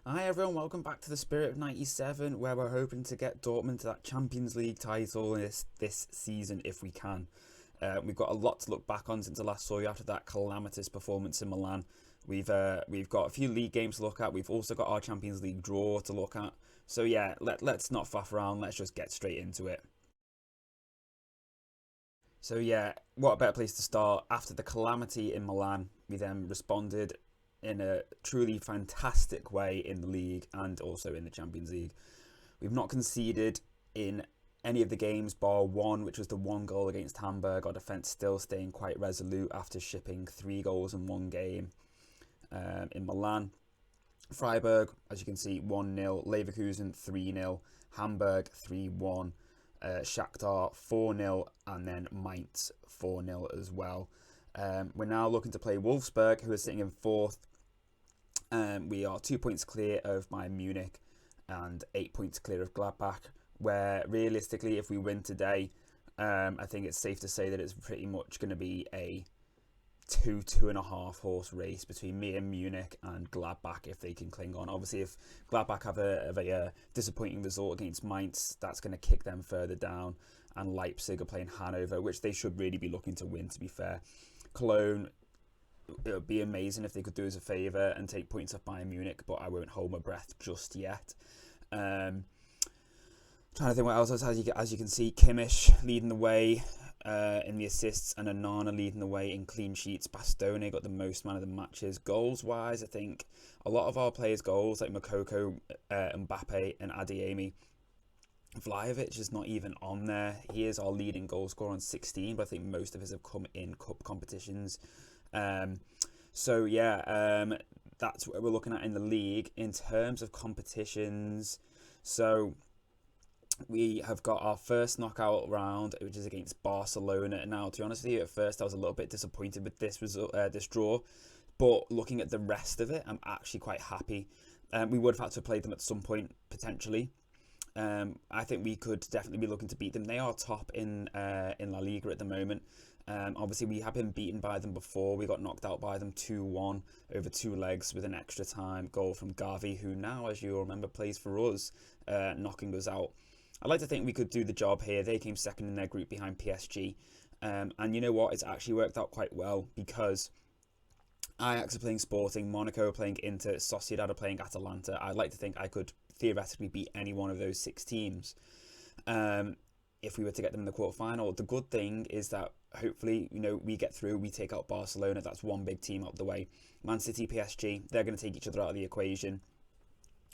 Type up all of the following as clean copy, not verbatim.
Hi everyone, welcome back to the Spirit of 97, where we're hoping to get Dortmund to that Champions League title this season if we can. We've got a lot to look back on since I last saw you after that calamitous performance in Milan. We've got a few league games to look at. We've also got our Champions League draw to look at. So yeah, let's not faff around. Let's just get straight into it. So yeah, what a better place to start. After the calamity in Milan, we then responded in a truly fantastic way in the league and also in the Champions League. We've not conceded in any of the games bar one, which was the one goal against Hamburg. Our defence still staying quite resolute after shipping 3 goals in one game in Milan. Freiburg, as you can see, 1-0. Leverkusen, 3-0. Hamburg, 3-1. Shakhtar 4-0, and then Mainz 4-0 as well. We're now looking to play Wolfsburg, who are sitting in 4th. We are 2 points clear of Bayern Munich and 8 points clear of Gladbach, where realistically, if we win today, I think it's safe to say that it's pretty much going to be a 2.5 horse race between me and Munich and Gladbach if they can cling on. Obviously, if Gladbach have a disappointing result against Mainz, that's going to kick them further down. And Leipzig are playing Hanover, which they should really be looking to win, to be fair. Cologne, it would be amazing if they could do us a favour and take points off Bayern Munich, but I won't hold my breath just yet. Trying to think what else. As you can see, Kimmich leading the way in the assists, and Onana leading the way in clean sheets. Bastoni got the most man of the matches. Goals wise, I think a lot of our players' goals, like Moukoko, Mbappe and Adeyemi. Vlahovic is not even on there. He is our leading goal scorer on 16, but I think most of his have come in cup competitions. So yeah, that's what we're looking at in the league. In terms of competitions, so we have got our first knockout round, which is against Barcelona. Now, to be honest with you, at first I was a little bit disappointed with this result, this draw, but looking at the rest of it, I'm actually quite happy. We would have had to play them at some point potentially. I think we could definitely be looking to beat them. They are top in La Liga at the moment. Obviously, we have been beaten by them before. We got knocked out by them 2-1 over 2 legs with an extra time goal from Gavi, who now, as you remember, plays for us, knocking us out. I'd like to think we could do the job here. They came second in their group behind PSG. And you know what? It's actually worked out quite well because Ajax are playing Sporting, Monaco are playing Inter, Sociedad are playing Atalanta. I'd like to think I could theoretically beat any one of those 6 teams if we were to get them in the quarterfinal. The good thing is that hopefully, we get through, we take out Barcelona. That's one big team out the way. Man City, PSG, they're going to take each other out of the equation.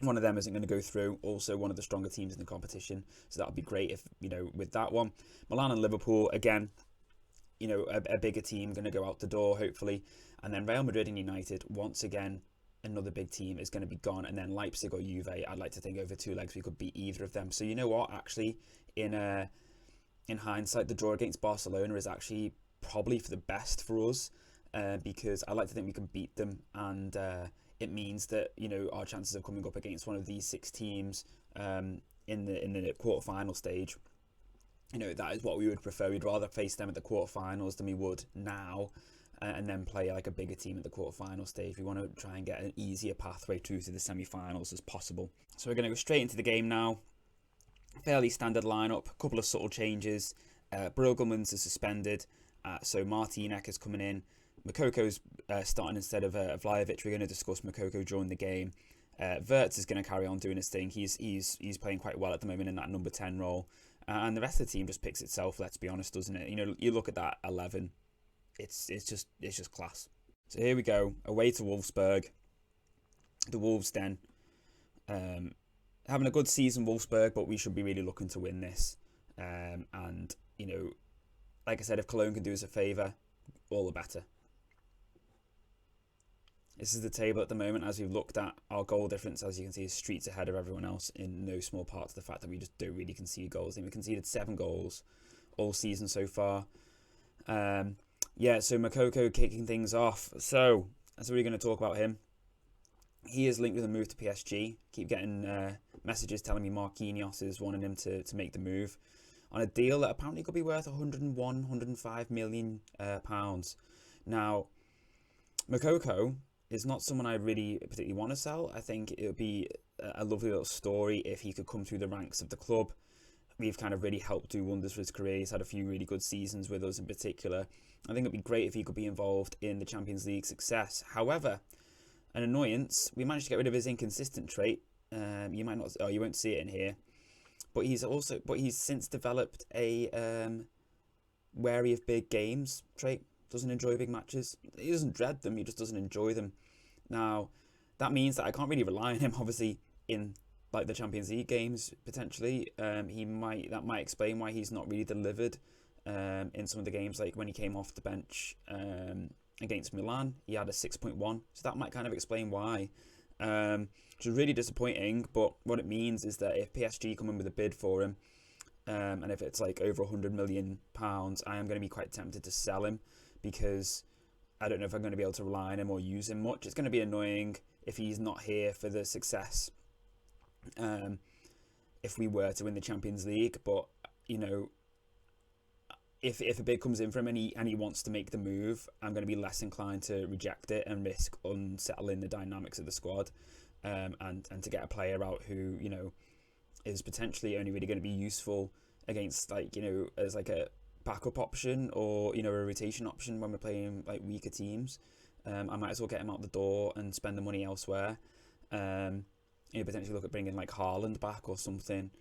One of them isn't going to go through. Also, one of the stronger teams in the competition. So that would be great if, with that one. Milan and Liverpool, again, a bigger team going to go out the door, hopefully. And then Real Madrid and United, once again, another big team is going to be gone. And then Leipzig or Juve, I'd like to think over 2 legs we could beat either of them. So you know what? Actually, in hindsight, the draw against Barcelona is actually probably for the best for us because I like to think we can beat them, and it means that our chances of coming up against one of these 6 teams in the quarterfinal stage, that is what we would prefer. We'd rather face them at the quarterfinals than we would now. And then play like a bigger team at the quarterfinal stage. We want to try and get an easier pathway through to the semi-finals as possible. So we're going to go straight into the game now. Fairly standard lineup, a couple of subtle changes. Bruggelmans is suspended, so Martinek is coming in. Mokoko's starting instead of Vlahovic. We're going to discuss Moukoko during the game. Wirtz is going to carry on doing his thing. He's playing quite well at the moment in that number 10 role. And the rest of the team just picks itself, let's be honest, doesn't it? You look at that 11. It's just class. So here we go, away to Wolfsburg. The Wolves den. Having a good season, Wolfsburg, but we should be really looking to win this. And, like I said, if Cologne can do us a favour, all the better. This is the table at the moment. As we've looked at, our goal difference, as you can see, is streets ahead of everyone else, in no small part to the fact that we just don't really concede goals. I think we conceded 7 goals all season so far. Yeah, so Moukoko kicking things off. So, that's what we're going to talk about him. He is linked with a move to PSG. Keep getting messages telling me Marquinhos is wanting him to make the move on a deal that apparently could be worth 101, 105 million pounds. Now, Moukoko is not someone I really particularly want to sell. I think it would be a lovely little story if he could come through the ranks of the club. We've kind of really helped do wonders for his career. He's had a few really good seasons with us in particular. I think it'd be great if he could be involved in the Champions League success. However, an annoyance, we managed to get rid of his inconsistent trait. You might not, you won't see it in here, but he's since developed a wary of big games trait. Doesn't enjoy big matches. He doesn't dread them. He just doesn't enjoy them. Now, that means that I can't really rely on him. Obviously, in like the Champions League games, potentially, that might explain why he's not really delivered in some of the games. Like when he came off the bench against Milan, he had a 6.1, so that might kind of explain why. Which is really disappointing. But what it means is that if PSG come in with a bid for him, and if it's like over £100 million, I am going to be quite tempted to sell him, because I don't know if I'm going to be able to rely on him or use him much. It's going to be annoying if he's not here for the success. If we were to win the Champions League, but you know, if a bid comes in for him and he wants to make the move, I'm going to be less inclined to reject it and risk unsettling the dynamics of the squad, and to get a player out who, you know, is potentially only really going to be useful against, like, you know, as like a backup option or, you know, a rotation option when we're playing like weaker teams. I might as well get him out the door and spend the money elsewhere. You know, potentially look at bringing like Haaland back or something,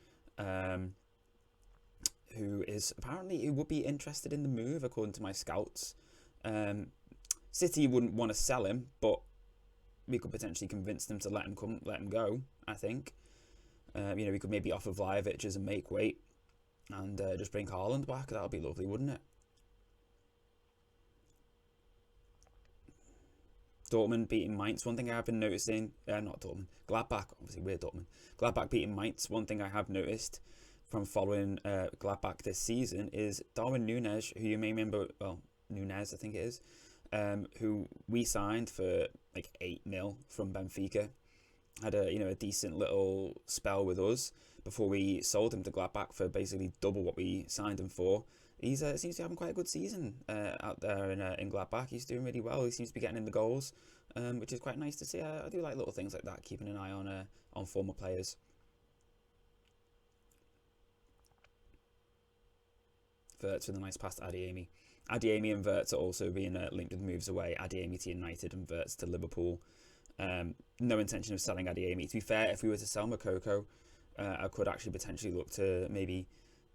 who would be interested in the move according to my scouts. City wouldn't want to sell him, but we could potentially convince them to let him go. I think, you know, we could maybe offer Vlahovic as a make weight and just bring Haaland back. That would be lovely, wouldn't it? Dortmund beating Mainz. One thing I have been noticing, not Dortmund, Gladbach. Obviously, we're Dortmund. Gladbach beating Mainz. One thing I have noticed from following Gladbach this season is Darwin Núñez, who you may remember, well, Núñez, I think it is, who we signed for like 8 mil from Benfica. Had a decent little spell with us before we sold him to Gladbach for basically double what we signed him for. He seems to be having quite a good season out there in Gladbach. He's doing really well. He seems to be getting in the goals, which is quite nice to see. I do like little things like that, keeping an eye on former players. Wirtz with a nice pass to Adeyemi. Adeyemi and Wirtz are also being linked with moves away. Adeyemi to United and Wirtz to Liverpool. No intention of selling Adeyemi. To be fair, if we were to sell Moukoko, I could actually potentially look to maybe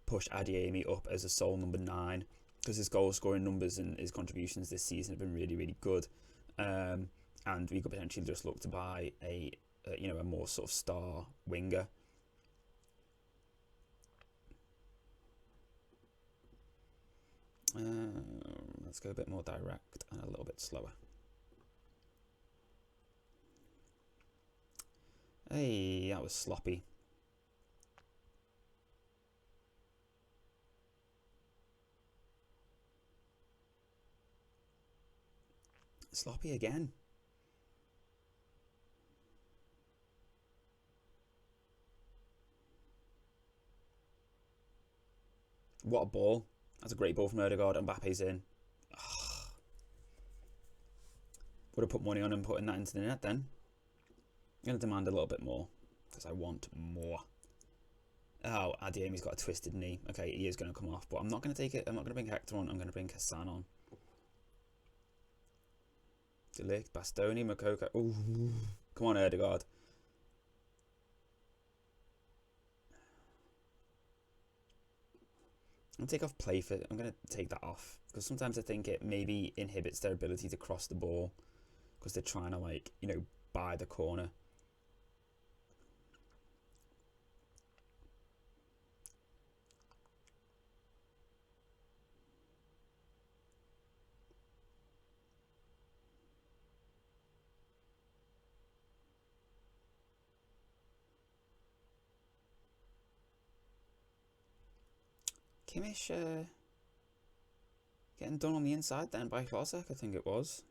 push Adeyemi up as a sole number 9, because his goal scoring numbers and his contributions this season have been really, really good. And we could potentially just look to buy a more sort of star winger. Let's go a bit more direct and a little bit slower. Hey, that was sloppy. Sloppy again. What a ball. That's a great ball from Odegaard. Mbappe's in. Would have put money on him putting that into the net then. I'm going to demand a little bit more, because I want more. Oh, Adeyemi's got a twisted knee. Okay, he is going to come off, but I'm not going to take it. I'm not going to bring Hector on. I'm going to bring Hassan on. De Ligt, Bastoni, Moukoko. Ooh, come on, Odegaard. I'm going to take off play fit. I'm going to take that off, because sometimes I think it maybe inhibits their ability to cross the ball, because they're trying to, like, you know, buy the corner. Kimmich getting done on the inside then by Klosek, I think it was.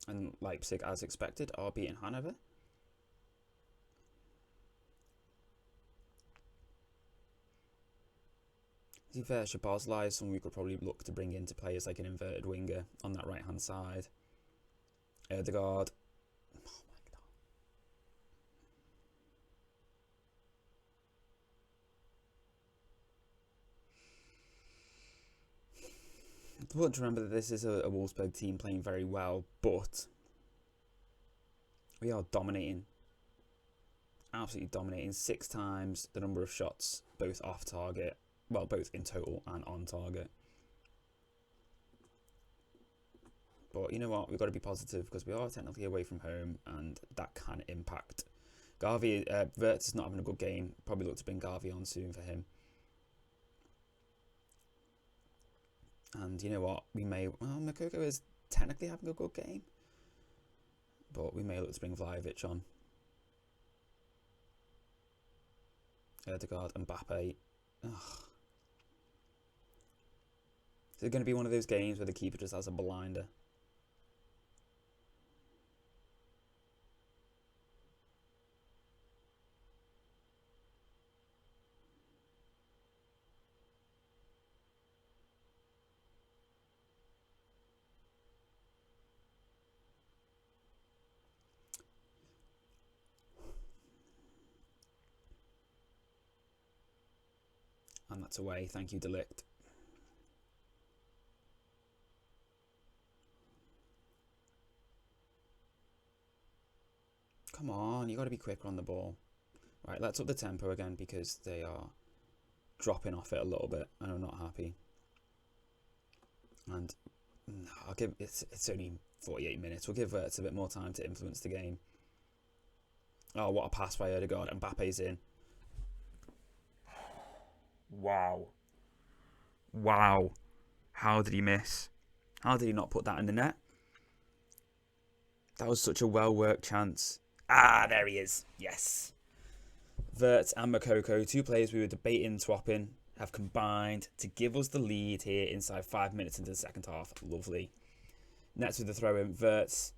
And Leipzig, as expected, are beating Hanover. To be fair, Szoboszlai is someone we could probably look to bring in to play as like an inverted winger on that right hand side. Odegaard, important to remember that this is a Wolfsburg team playing very well, but we are dominating. Absolutely dominating. 6 times the number of shots, both off target. Well, both in total and on target. But you know what? We've got to be positive because we are technically away from home and that can impact. Wirtz is not having a good game. Probably look to bring Garvey on soon for him. And you know what? Moukoko is technically having a good game. But we may look to bring Vlahovic on. Ødegaard and Mbappe. Ugh. Is it going to be one of those games where the keeper just has a blinder? And that's away. Thank you, Delict. Come on, you got to be quicker on the ball. Right, let's up the tempo again because they are dropping off it a little bit and I'm not happy. And I'll give it's only 48 minutes. We'll give Wirtz a bit more time to influence the game. Oh, what a pass by Ødegaard. Mbappe's in. Wow. How did he miss? How did he not put that in the net? That was such a well-worked chance. Ah, there he is. Yes. Wirtz and Moukoko, 2 players we were debating swapping, have combined to give us the lead here inside 5 minutes into the second half. Lovely. Nets with the throw in. Wirtz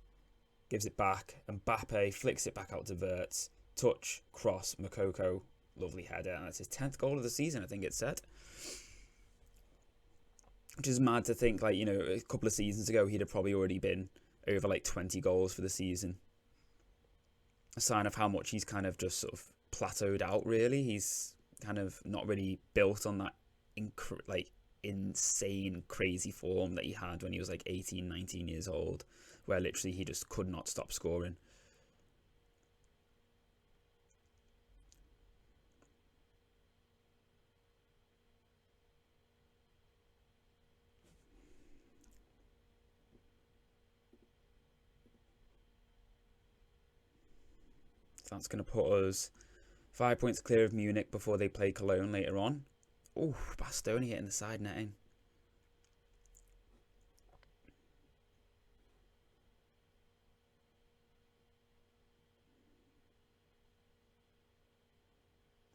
gives it back. Mbappe flicks it back out to Wirtz. Touch, cross, Moukoko. Lovely header. And that's his 10th goal of the season, I think it said. Which is mad to think, like, you know, a couple of seasons ago, he'd have probably already been over like 20 goals for the season. A sign of how much he's kind of just sort of plateaued out, really. He's kind of not really built on that insane, crazy form that he had when he was like 18, 19 years old, where literally he just could not stop scoring. That's going to put us 5 points clear of Munich before they play Cologne later on. Oh, Bastoni hitting the side netting.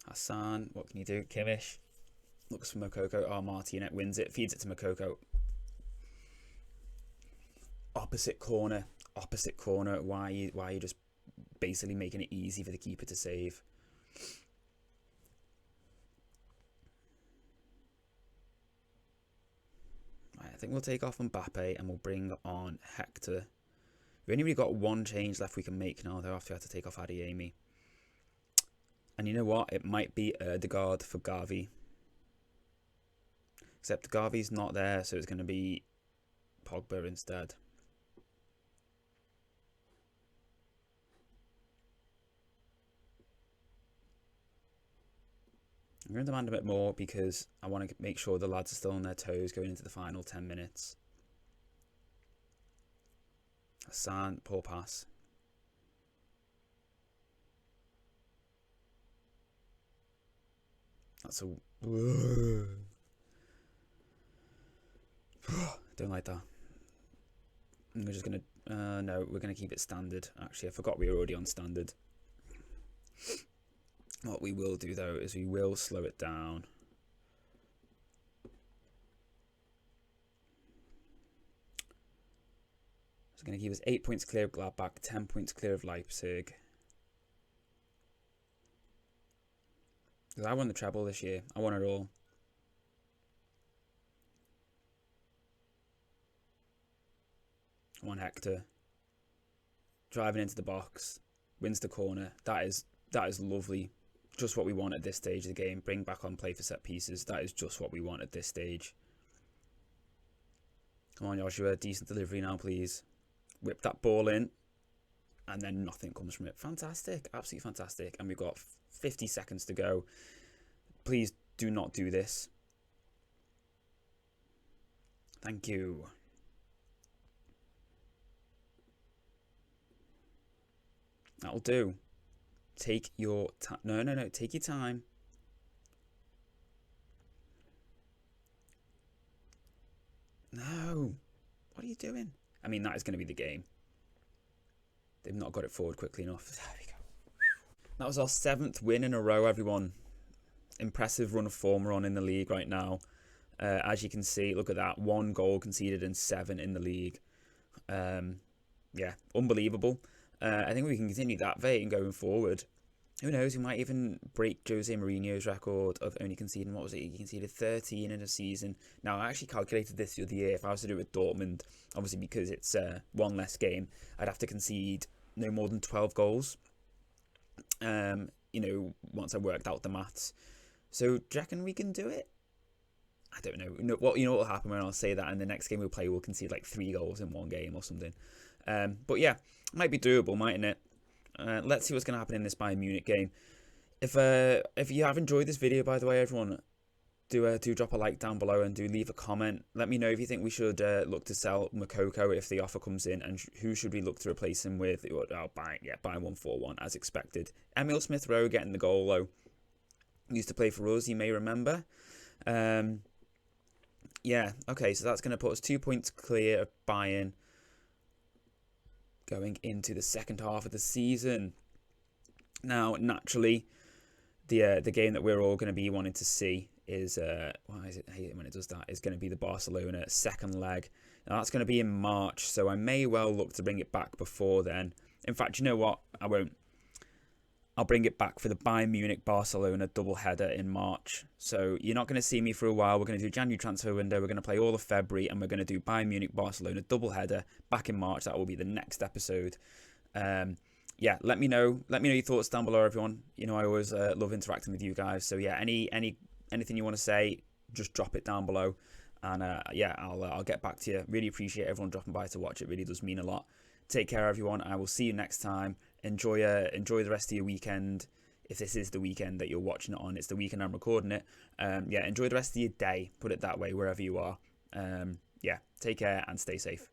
Hassan, what can you do? Kimmich looks for Moukoko. Oh, Martinet wins it, feeds it to Moukoko. Opposite corner. Why are you just basically making it easy for the keeper to save? Right, I think we'll take off Mbappe and we'll bring on Hector. We've only really got 1 change left we can make now, though, after we have to take off Adeyemi. And you know what? It might be Ødegaard for Garvey. Except Garvey's not there, so it's going to be Pogba instead. I'm going to demand a bit more because I want to make sure the lads are still on their toes going into the final 10 minutes. Hassan, poor pass. That's a... Don't like that. We're just going to... no, we're going to keep it standard. Actually, I forgot we were already on standard. What we will do, though, is we will slow it down. It's going to keep us 8 points clear of Gladbach, 10 points clear of Leipzig. Because I won the treble this year. I won it all. I won Hector. Driving into the box. Wins the corner. That is lovely. Just what we want at this stage of the game. Bring back on play for set pieces. That is just what we want at this stage. Come on, Joshua. Decent delivery now, please. Whip that ball in. And then nothing comes from it. Fantastic. Absolutely fantastic. And we've got 50 seconds to go. Please do not do this. Thank you. That'll do. Take your time. No. Take your time. No. What are you doing? I mean, that is going to be the game. They've not got it forward quickly enough. There we go. That was our 7th win in a row, everyone. Impressive run of form we're on in the league right now. As you can see, look at that. 1 goal conceded and 7 in the league. Yeah, unbelievable. I think we can continue that vein going forward. Who knows, we might even break Jose Mourinho's record of only conceding, what was it? He conceded 13 in a season. Now, I actually calculated this the other year. If I was to do it with Dortmund, obviously because it's 1 less game, I'd have to concede no more than 12 goals. You know, once I worked out the maths. So, do you reckon we can do it? I don't know. You know what will happen when I'll say that, and the next game we'll play, we'll concede like 3 goals in 1 game or something. But yeah, might be doable, mightn't it? Let's see what's going to happen in this Bayern Munich game. If you have enjoyed this video, by the way, everyone, do drop a like down below and do leave a comment. Let me know if you think we should look to sell Makoko if the offer comes in, and who should we look to replace him with? Buy 141 as expected. Emil Smith-Rowe getting the goal though. Used to play for us, you may remember. Yeah, okay, so that's going to put us 2 points clear of Bayern going into the second half of the season. Now, naturally, the game that we're all going to be wanting to see is why is it? I hate it when it does that. Is going to be the Barcelona second leg. Now that's going to be in March, so I may well look to bring it back before then. In fact, you know what? I won't. I'll bring it back for the Bayern Munich Barcelona double header in March. So you're not going to see me for a while. We're going to do January transfer window. We're going to play all of February, and we're going to do Bayern Munich Barcelona double header back in March. That will be the next episode. Yeah, let me know. Let me know your thoughts down below, everyone. You know I always love interacting with you guys. So yeah, anything you want to say, just drop it down below, and yeah, I'll get back to you. Really appreciate everyone dropping by to watch. It really does mean a lot. Take care, everyone. I will see you next time. Enjoy the rest of your weekend. If this is the weekend that you're watching it on, it's the weekend I'm recording it. Yeah, enjoy the rest of your day. Put it that way, wherever you are. Yeah, take care and stay safe.